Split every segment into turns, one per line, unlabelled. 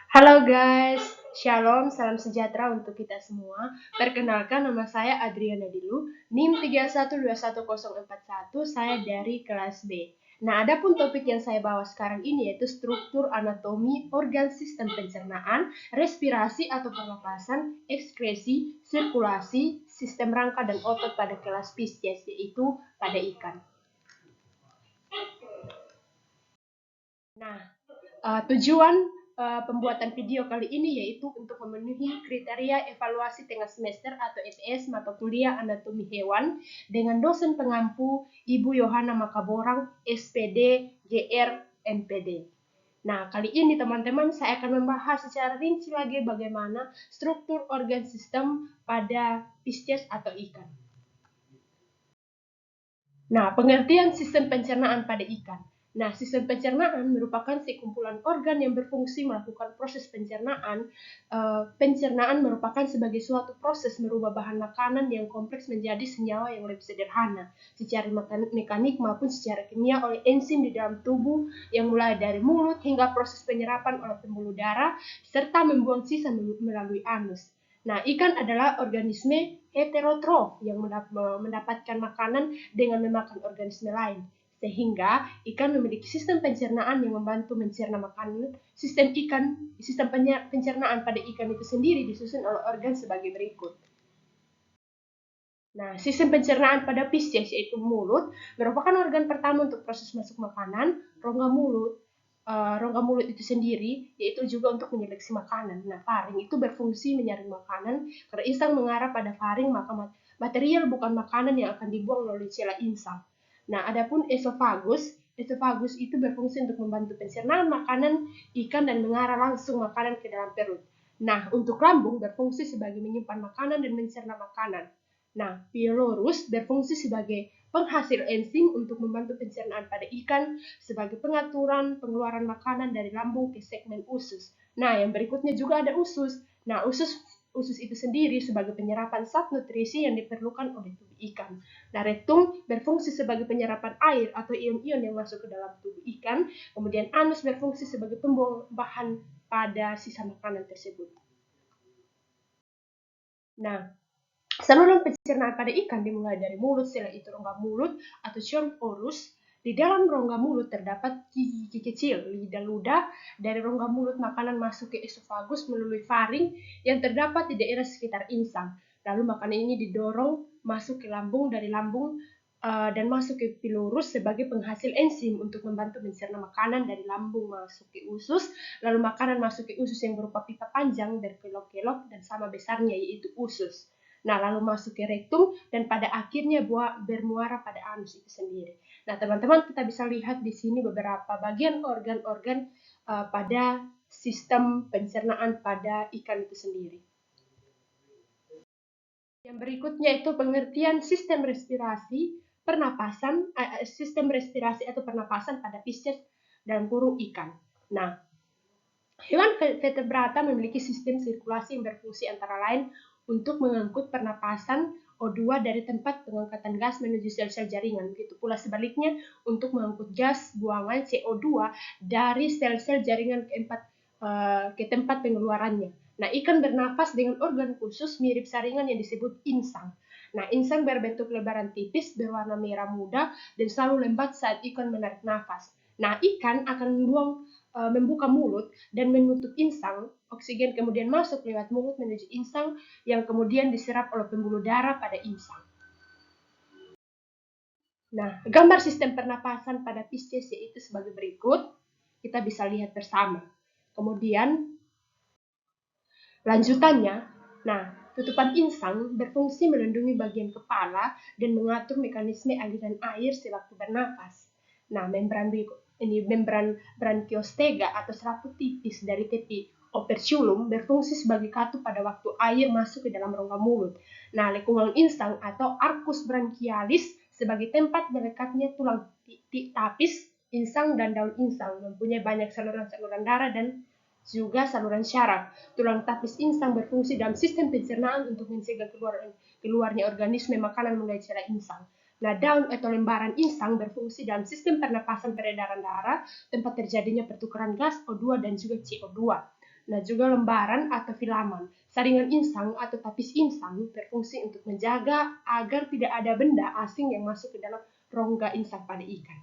Halo guys, Shalom, salam sejahtera untuk kita semua. Perkenalkan, nama saya Adriana Dilu, NIM 31210141, saya dari kelas B. Nah, adapun topik yang saya bawa sekarang ini yaitu struktur anatomi organ sistem pencernaan, respirasi atau pernapasan, ekskresi, sirkulasi, sistem rangka dan otot pada kelas Pisces, yaitu pada ikan. Nah, tujuan pembuatan video kali ini yaitu untuk memenuhi kriteria evaluasi tengah semester atau ETS mata kuliah anatomi hewan dengan dosen pengampu Ibu Yohana Makaborang, SPD, GR, NPD. Nah, kali ini teman-teman saya akan membahas secara rinci lagi bagaimana struktur organ sistem pada Pisces atau ikan. Nah, pengertian sistem pencernaan pada ikan. Nah, sistem pencernaan merupakan sekumpulan organ yang berfungsi melakukan proses pencernaan. Pencernaan merupakan sebagai suatu proses merubah bahan makanan yang kompleks menjadi senyawa yang lebih sederhana, secara mekanik maupun secara kimia oleh enzim di dalam tubuh yang mulai dari mulut hingga proses penyerapan oleh pembuluh darah, serta membuang sisa melalui anus. Nah, ikan adalah organisme heterotrof yang mendapatkan makanan dengan memakan organisme lain. Sehingga ikan memiliki sistem pencernaan yang membantu mencerna makanan. Sistem pencernaan pada ikan itu sendiri disusun oleh organ sebagai berikut. Nah, sistem pencernaan pada Pisces yaitu mulut merupakan organ pertama untuk proses masuk makanan. Rongga mulut itu sendiri yaitu juga untuk menyeleksi makanan. Nah, faring itu berfungsi menyaring makanan. Karena insang mengarah pada faring, maka material bukan makanan yang akan dibuang melalui cela insang. Nah, adapun esofagus itu berfungsi untuk membantu pencernaan makanan ikan dan mengarah langsung makanan ke dalam perut. Nah, untuk lambung berfungsi sebagai menyimpan makanan dan mencerna makanan. Nah, pylorus berfungsi sebagai penghasil enzim untuk membantu pencernaan pada ikan sebagai pengaturan pengeluaran makanan dari lambung ke segmen usus. Nah, yang berikutnya juga ada usus. Nah, usus itu sendiri sebagai penyerapan zat nutrisi yang diperlukan oleh tubuh ikan. Nah, rektum berfungsi sebagai penyerapan air atau ion-ion yang masuk ke dalam tubuh ikan. Kemudian anus berfungsi sebagai pembuang bahan pada sisa makanan tersebut. Nah, saluran pencernaan pada ikan dimulai dari mulut, setelah itu rongga mulut atau orus. Di dalam rongga mulut terdapat gigi kecil, lidah ludah. Dari rongga mulut makanan masuk ke esofagus melalui faring yang terdapat di daerah sekitar insang. Lalu makanan ini didorong masuk ke lambung, dari lambung dan masuk ke pylorus sebagai penghasil enzim untuk membantu mencerna makanan. Dari lambung masuk ke usus, lalu makanan masuk ke usus yang berupa pipa panjang berkelok-kelok dan sama besarnya yaitu usus. Nah, lalu masuk ke rektum dan pada akhirnya bermuara pada anus itu sendiri. Nah, teman-teman kita bisa lihat di sini beberapa bagian organ-organ pada sistem pencernaan pada ikan itu sendiri. Yang berikutnya itu pengertian sistem respirasi atau pernapasan pada Pisces dalam kurung ikan. Nah, hewan vertebrata memiliki sistem sirkulasi yang berfungsi antara lain untuk mengangkut pernapasan O2 dari tempat pengangkatan gas menuju sel-sel jaringan. Begitu pula sebaliknya untuk mengangkut gas buangan CO2 dari sel-sel jaringan ke tempat pengeluarannya. Nah, ikan bernapas dengan organ khusus mirip saringan yang disebut insang. Nah, insang berbentuk lebaran tipis berwarna merah muda dan selalu lembat saat ikan menarik nafas. Nah, ikan akan membuka mulut dan menutup insang, oksigen kemudian masuk lewat mulut menuju insang yang kemudian diserap oleh pembuluh darah pada insang. Nah, gambar sistem pernapasan pada Pisces yaitu sebagai berikut. Kita bisa lihat bersama. Kemudian lanjutannya, nah, tutupan insang berfungsi melindungi bagian kepala dan mengatur mekanisme aliran air sewaktu bernapas. Nah, membran branchiostega atau selaput tipis dari tepi operculum berfungsi sebagai katup pada waktu air masuk ke dalam rongga mulut. Nah, lingkungan insang atau arcus branchialis sebagai tempat melekatnya tulang tapis insang dan daun insang, mempunyai banyak saluran-saluran darah dan juga saluran syaraf. Tulang tapis insang berfungsi dalam sistem pencernaan untuk mencegah keluarnya organisme makanan melalui cela insang. Nah, daun atau lembaran insang berfungsi dalam sistem pernapasan peredaran darah, tempat terjadinya pertukaran gas O2 dan juga CO2. Nah, juga lembaran atau filamen. Saringan insang atau tapis insang berfungsi untuk menjaga agar tidak ada benda asing yang masuk ke dalam rongga insang pada ikan.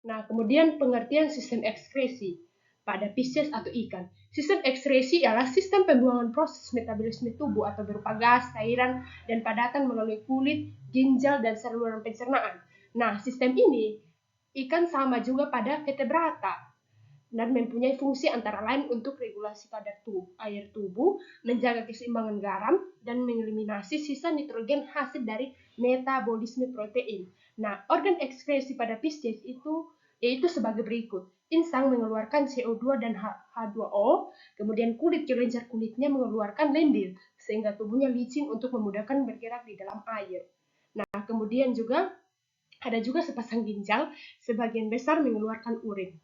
Nah, kemudian pengertian sistem ekskresi pada Pisces atau ikan. Sistem ekskresi ialah sistem pembuangan proses metabolisme tubuh atau berupa gas, cairan, dan padatan melalui kulit, ginjal, dan saluran pencernaan. Nah, sistem ini ikan sama juga pada vertebrata dan mempunyai fungsi antara lain untuk regulasi kadar air tubuh, menjaga keseimbangan garam, dan mengeliminasi sisa nitrogen hasil dari metabolisme protein. Nah, organ ekskresi pada Pisces itu yaitu sebagai berikut. Insang mengeluarkan CO2 dan H2O, kemudian kulit kelenjar kulitnya mengeluarkan lendir, sehingga tubuhnya licin untuk memudahkan bergerak di dalam air. Nah, kemudian juga ada juga sepasang ginjal, sebagian besar mengeluarkan urin.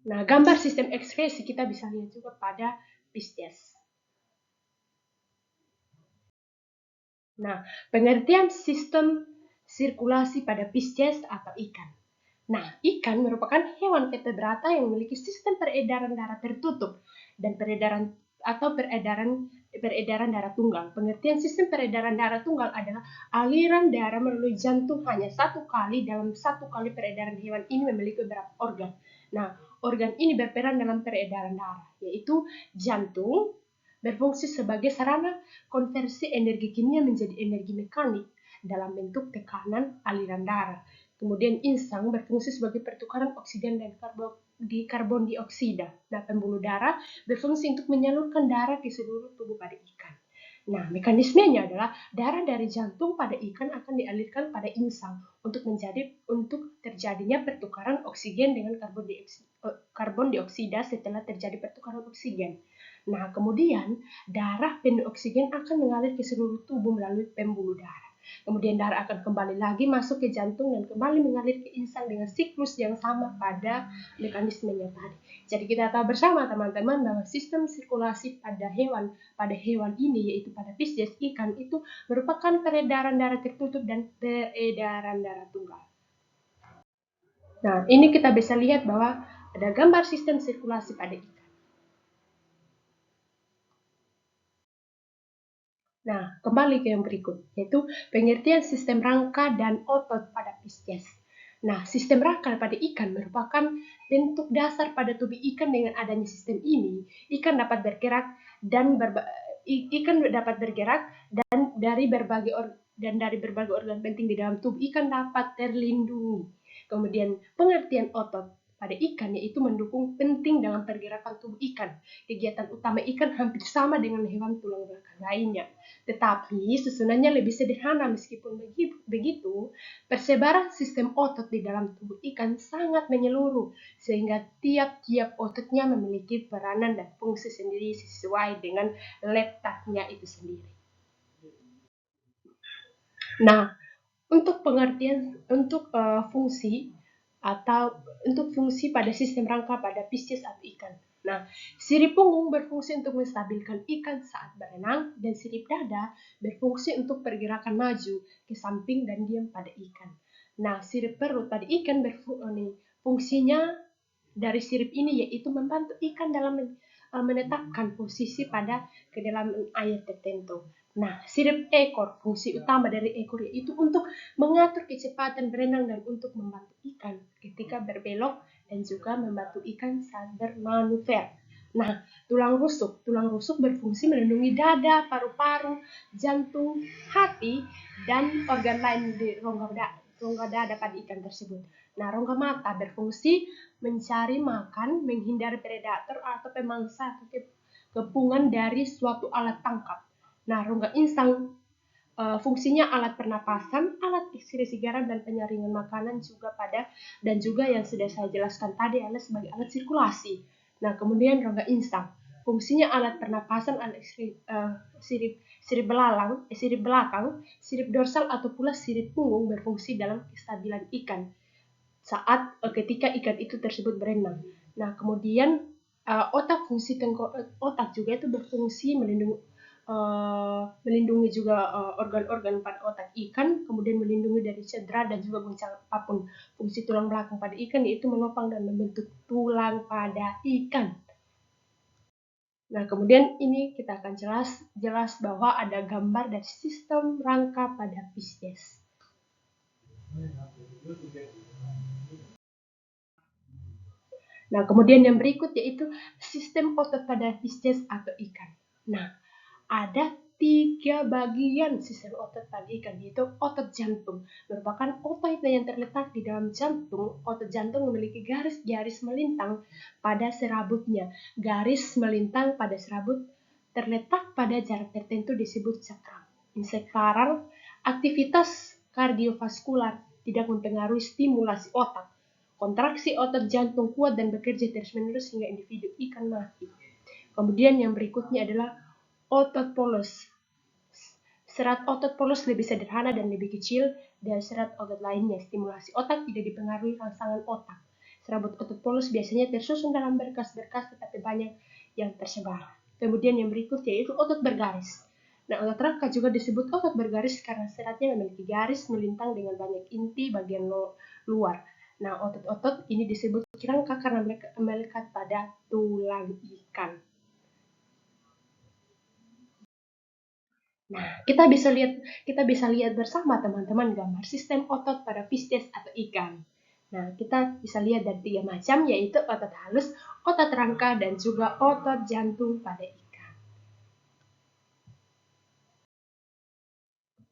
Nah, gambar sistem ekskresi kita bisa lihat juga pada Pisces. Nah, pengertian sistem sirkulasi pada Pisces atau ikan. Nah, ikan merupakan hewan vertebrata yang memiliki sistem peredaran darah tertutup dan peredaran darah tunggal. Pengertian sistem peredaran darah tunggal adalah aliran darah melalui jantung hanya satu kali dalam satu kali peredaran. Hewan ini memiliki beberapa organ. Nah, organ ini berperan dalam peredaran darah, yaitu jantung berfungsi sebagai sarana konversi energi kimia menjadi energi mekanik dalam bentuk tekanan aliran darah. Kemudian insang berfungsi sebagai pertukaran oksigen dan karbon dioksida. Nah, pembuluh darah berfungsi untuk menyalurkan darah ke seluruh tubuh pada ikan. Nah, mekanismenya adalah darah dari jantung pada ikan akan dialirkan pada insang untuk terjadinya pertukaran oksigen dengan karbon dioksida setelah terjadi pertukaran oksigen. Nah, kemudian darah penuh oksigen akan mengalir ke seluruh tubuh melalui pembuluh darah. Kemudian darah akan kembali lagi masuk ke jantung dan kembali mengalir ke insang dengan siklus yang sama pada mekanismenya tadi. Jadi kita tahu bersama teman-teman bahwa sistem sirkulasi pada hewan ini yaitu pada Pisces ikan itu merupakan peredaran darah tertutup dan peredaran darah tunggal. Nah, ini kita bisa lihat bahwa ada gambar sistem sirkulasi pada ikan. Nah, kembali ke yang berikut, yaitu pengertian sistem rangka dan otot pada Pisces. Nah, sistem rangka pada ikan merupakan bentuk dasar pada tubuh ikan. Dengan adanya sistem ini, ikan dapat bergerak dan dari berbagai organ penting di dalam tubuh ikan dapat terlindungi. Kemudian pengertian otot pada ikan yaitu mendukung penting dalam pergerakan tubuh ikan. Kegiatan utama ikan hampir sama dengan hewan tulang belakang lainnya. Tetapi susunannya lebih sederhana. Meskipun begitu, persebaran sistem otot di dalam tubuh ikan sangat menyeluruh, sehingga tiap-tiap ototnya memiliki peranan dan fungsi sendiri sesuai dengan letaknya itu sendiri. Nah, untuk fungsi pada sistem rangka pada Pisces atau ikan. Nah, sirip punggung berfungsi untuk menstabilkan ikan saat berenang, dan sirip dada berfungsi untuk pergerakan maju ke samping dan diam pada ikan. Nah, sirip perut pada ikan fungsinya dari sirip ini yaitu membantu ikan dalam menetapkan posisi pada kedalaman air tertentu. Nah, sirip ekor, fungsi utama dari ekor yaitu untuk mengatur kecepatan berenang dan untuk membantu ikan ketika berbelok dan juga membantu ikan saat bermanuver. Nah, tulang rusuk berfungsi melindungi dada, paru-paru, jantung, hati, dan organ lain di rongga dada pada ikan tersebut. Nah, rongga mata berfungsi mencari makan, menghindari predator atau pemangsa atau kepungan dari suatu alat tangkap. Nah, rongga insang fungsinya alat pernapasan, alat ekskresi garam dan penyaringan makanan dan juga yang sudah saya jelaskan tadi adalah sebagai alat sirkulasi. Nah, kemudian rongga insang fungsinya alat pernapasan, sirip belakang, sirip dorsal atau pula sirip punggung berfungsi dalam kestabilan ikan saat ketika ikan itu tersebut berenang. Nah, kemudian otak juga itu berfungsi melindungi juga organ-organ pada otak ikan, kemudian melindungi dari cedera dan juga goncang apapun. Fungsi tulang belakang pada ikan yaitu menopang dan membentuk tulang pada ikan. Nah, kemudian ini kita akan jelas bahwa ada gambar dari sistem rangka pada Pisces. Nah, kemudian yang berikut yaitu sistem otot pada Pisces atau ikan. Nah, ada 3 bagian sistem otot pada ikan, yaitu otot jantung. Merupakan otot yang terletak di dalam jantung. Otot jantung memiliki garis-garis melintang pada serabutnya. Garis melintang pada serabut terletak pada jarak tertentu disebut sakral. Sekarang, aktivitas kardiovaskular tidak mempengaruhi stimulasi otak. Kontraksi otot jantung kuat dan bekerja terus-menerus hingga individu ikan mati. Kemudian yang berikutnya adalah otot polos. Serat otot polos lebih sederhana dan lebih kecil dari serat otot lainnya. Stimulasi otak tidak dipengaruhi rangsangan otak. Serabut otot polos biasanya tersusun dalam berkas-berkas tetapi banyak yang tersebar. Kemudian yang berikutnya yaitu otot bergaris. Nah, otot rangka juga disebut otot bergaris karena seratnya memiliki garis melintang dengan banyak inti bagian luar. Nah, otot-otot ini disebut rangka karena melekat pada tulang ikan. Nah, kita bisa lihat bersama teman-teman gambar sistem otot pada Pisces atau ikan. Nah, kita bisa lihat dari 3 macam, yaitu otot halus, otot rangka, dan juga otot jantung pada ikan.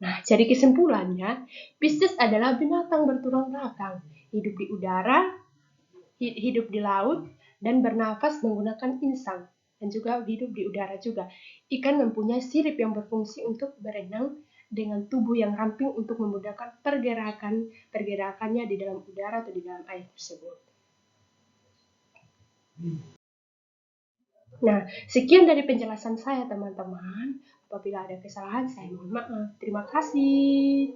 Nah, jadi kesimpulannya, Pisces adalah binatang bertulang belakang, hidup di udara, hidup di laut, dan bernafas menggunakan insang, dan juga hidup di udara juga. Ikan mempunyai sirip yang berfungsi untuk berenang dengan tubuh yang ramping untuk memudahkan pergerakannya di dalam udara atau di dalam air tersebut. Nah, sekian dari penjelasan saya teman-teman. Apabila ada kesalahan, saya mohon maaf. Terima kasih.